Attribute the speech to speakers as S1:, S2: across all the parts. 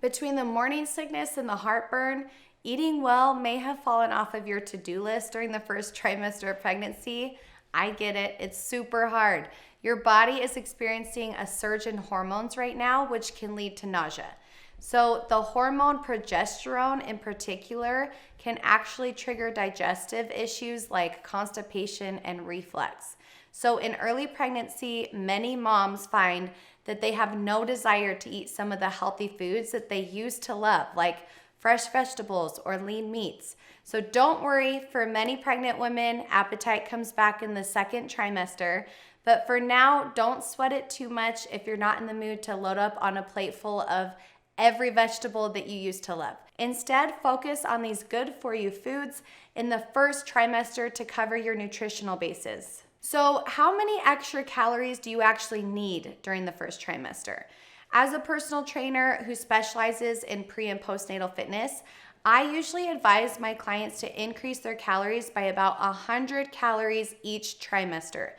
S1: Between the morning sickness and the heartburn, eating well may have fallen off of your to-do list during the first trimester of pregnancy. I get it, it's super hard. Your body is experiencing a surge in hormones right now, which can lead to nausea. So the hormone progesterone in particular can actually trigger digestive issues like constipation and reflux. So in early pregnancy, many moms find that they have no desire to eat some of the healthy foods that they used to love, like fresh vegetables or lean meats. So don't worry, for many pregnant women, appetite comes back in the second trimester. But for now, don't sweat it too much if you're not in the mood to load up on a plate full of every vegetable that you used to love. Instead, focus on these good for you foods in the first trimester to cover your nutritional bases. So how many extra calories do you actually need during the first trimester? As a personal trainer who specializes in pre and postnatal fitness, I usually advise my clients to increase their calories by about 100 calories each trimester.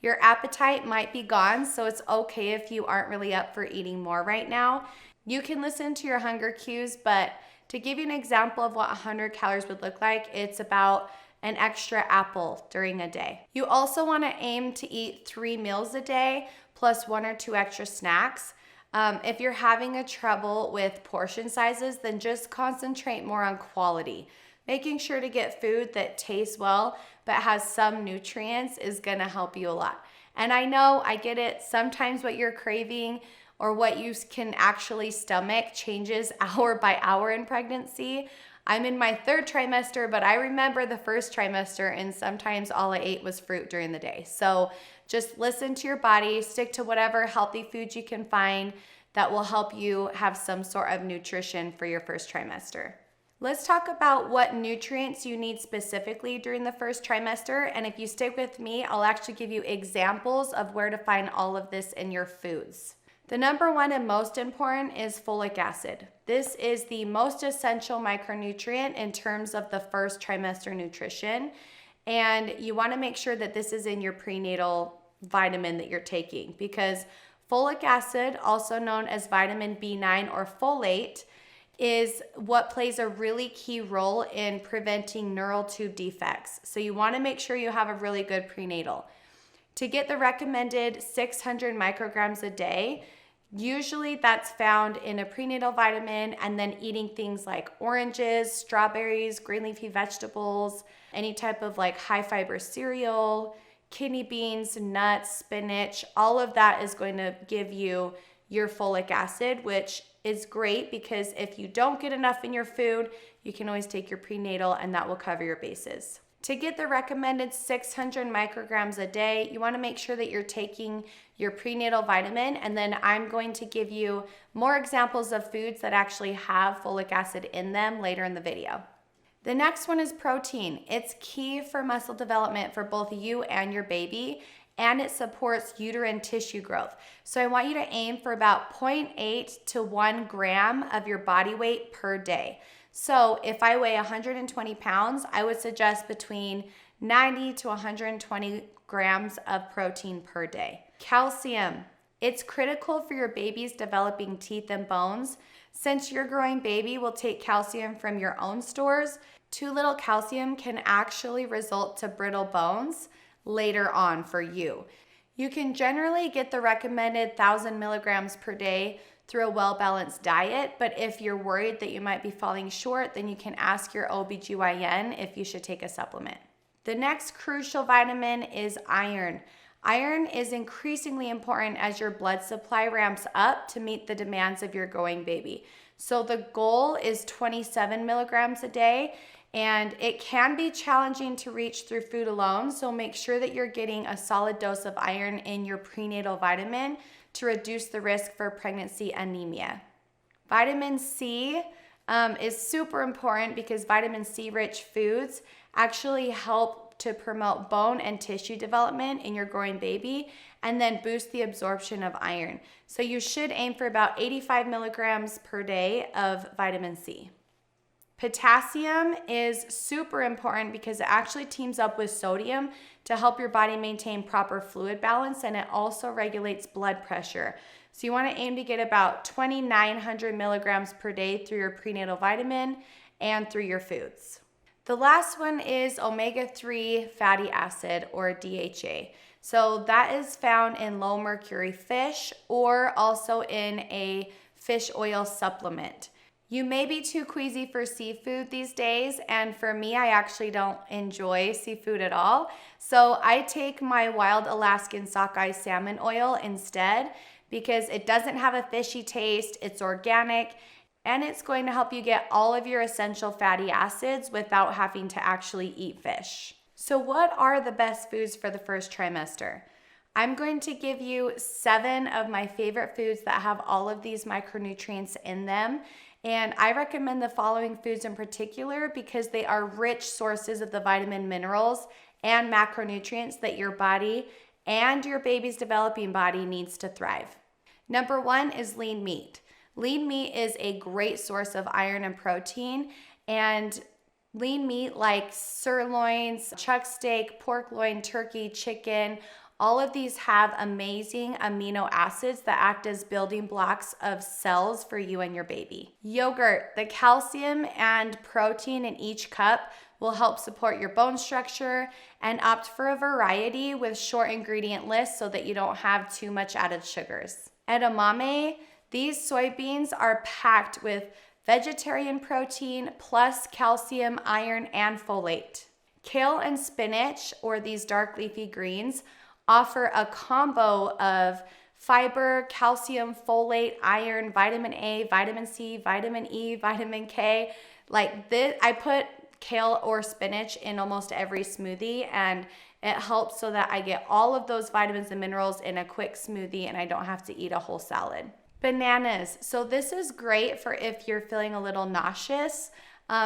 S1: Your appetite might be gone, so it's okay if you aren't really up for eating more right now. You can listen to your hunger cues, but to give you an example of what 100 calories would look like, it's about an extra apple during a day. You also want to aim to eat 3 meals a day plus 1 or 2 extra snacks. If you're having a trouble with portion sizes, then just concentrate more on quality. Making sure to get food that tastes well but has some nutrients is going to help you a lot. And I know, I get it, sometimes what you're craving or what you can actually stomach changes hour by hour in pregnancy. I'm in my 3rd trimester, but I remember the first trimester, and sometimes all I ate was fruit during the day. So just listen to your body, stick to whatever healthy foods you can find that will help you have some sort of nutrition for your first trimester. Let's talk about what nutrients you need specifically during the first trimester. And if you stick with me, I'll actually give you examples of where to find all of this in your foods. The number one and most important is folic acid. This is the most essential micronutrient in terms of the first trimester nutrition. And you want to make sure that this is in your prenatal vitamin that you're taking, because folic acid, also known as vitamin B9 or folate, is what plays a really key role in preventing neural tube defects. So you want to make sure you have a really good prenatal. To get the recommended 600 micrograms a day, usually that's found in a prenatal vitamin, and then eating things like oranges, strawberries, green leafy vegetables, any type of like high fiber cereal, kidney beans, nuts, spinach, all of that is going to give you your folic acid, which is great because if you don't get enough in your food, you can always take your prenatal and that will cover your bases. To get the recommended 600 micrograms a day, you want to make sure that you're taking your prenatal vitamin, and then I'm going to give you more examples of foods that actually have folic acid in them later in the video. The next one is protein. It's key for muscle development for both you and your baby, and it supports uterine tissue growth. So I want you to aim for about 0.8 to 1 gram of your body weight per day. So if I weigh 120 pounds, I would suggest between 90 to 120 grams of protein per day. Calcium. It's critical for your baby's developing teeth and bones. Since your growing baby will take calcium from your own stores, too little calcium can actually result to brittle bones later on for you. You can generally get the recommended 1,000 milligrams per day through a well-balanced diet, but if you're worried that you might be falling short, then you can ask your OBGYN if you should take a supplement. The next crucial vitamin is iron. Iron is increasingly important as your blood supply ramps up to meet the demands of your growing baby. So the goal is 27 milligrams a day, and it can be challenging to reach through food alone, so make sure that you're getting a solid dose of iron in your prenatal vitamin to reduce the risk for pregnancy anemia. Vitamin C is super important because vitamin C rich foods actually help to promote bone and tissue development in your growing baby and then boost the absorption of iron. So you should aim for about 85 milligrams per day of vitamin C. Potassium is super important because it actually teams up with sodium to help your body maintain proper fluid balance, and it also regulates blood pressure. So you want to aim to get about 2,900 milligrams per day through your prenatal vitamin and through your foods. The last one is omega-3 fatty acid, or DHA. So that is found in low mercury fish or also in a fish oil supplement. You may be too queasy for seafood these days, and for me, I actually don't enjoy seafood at all. So I take my wild Alaskan sockeye salmon oil instead because it doesn't have a fishy taste, it's organic, and it's going to help you get all of your essential fatty acids without having to actually eat fish. So what are the best foods for the first trimester? I'm going to give you 7 of my favorite foods that have all of these micronutrients in them. And I recommend the following foods in particular because they are rich sources of the vitamin, minerals, and macronutrients that your body and your baby's developing body needs to thrive. Number 1 is lean meat. Lean meat is a great source of iron and protein, and lean meat like sirloins, chuck steak, pork loin, turkey, chicken, all of these have amazing amino acids that act as building blocks of cells for you and your baby. Yogurt, the calcium and protein in each cup will help support your bone structure, and opt for a variety with short ingredient lists so that you don't have too much added sugars. Edamame, these soybeans are packed with vegetarian protein plus calcium, iron, and folate. Kale and spinach, or these dark leafy greens, offer a combo of fiber, calcium, folate, iron, vitamin A, vitamin C, vitamin E, vitamin K. Like this, I put kale or spinach in almost every smoothie, and it helps so that I get all of those vitamins and minerals in a quick smoothie and I don't have to eat a whole salad. Bananas. So this is great for if you're feeling a little nauseous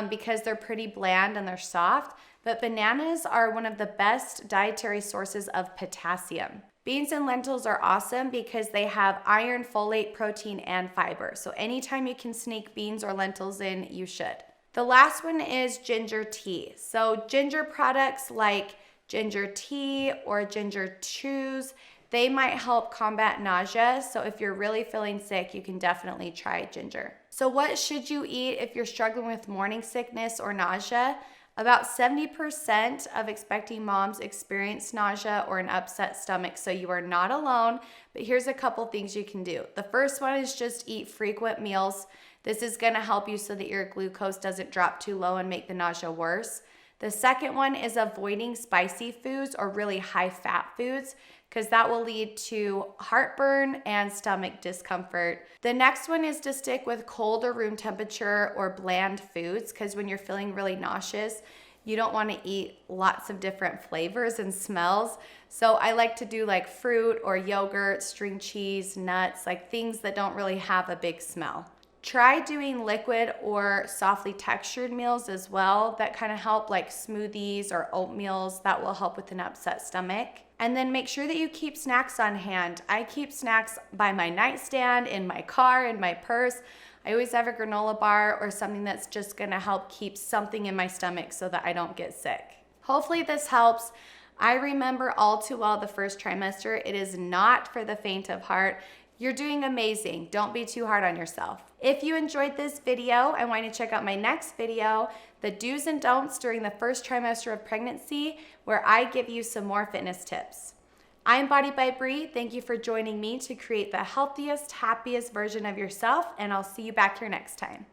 S1: because they're pretty bland and they're soft. But bananas are one of the best dietary sources of potassium. Beans and lentils are awesome because they have iron, folate, protein, and fiber. So anytime you can sneak beans or lentils in, you should. The last one is ginger tea. So ginger products like ginger tea or ginger chews, they might help combat nausea. So if you're really feeling sick, you can definitely try ginger. So what should you eat if you're struggling with morning sickness or nausea? About 70% of expecting moms experience nausea or an upset stomach, so you are not alone. But here's a couple things you can do. The first one is just eat frequent meals. This is going to help you so that your glucose doesn't drop too low and make the nausea worse. The second one is avoiding spicy foods or really high fat foods, because that will lead to heartburn and stomach discomfort. The next one is to stick with cold or room temperature or bland foods, because when you're feeling really nauseous, you don't want to eat lots of different flavors and smells. So I like to do like fruit or yogurt, string cheese, nuts, like things that don't really have a big smell. Try doing liquid or softly textured meals as well that kind of help, like smoothies or oatmeals that will help with an upset stomach. And then make sure that you keep snacks on hand. I keep snacks by my nightstand, in my car, in my purse. I always have a granola bar or something that's just gonna help keep something in my stomach so that I don't get sick. Hopefully this helps. I remember all too well the first trimester. It is not for the faint of heart. You're doing amazing. Don't be too hard on yourself. If you enjoyed this video and want to check out my next video, the do's and don'ts during the first trimester of pregnancy, where I give you some more fitness tips. I'm BodyByBree. Thank you for joining me to create the healthiest, happiest version of yourself, and I'll see you back here next time.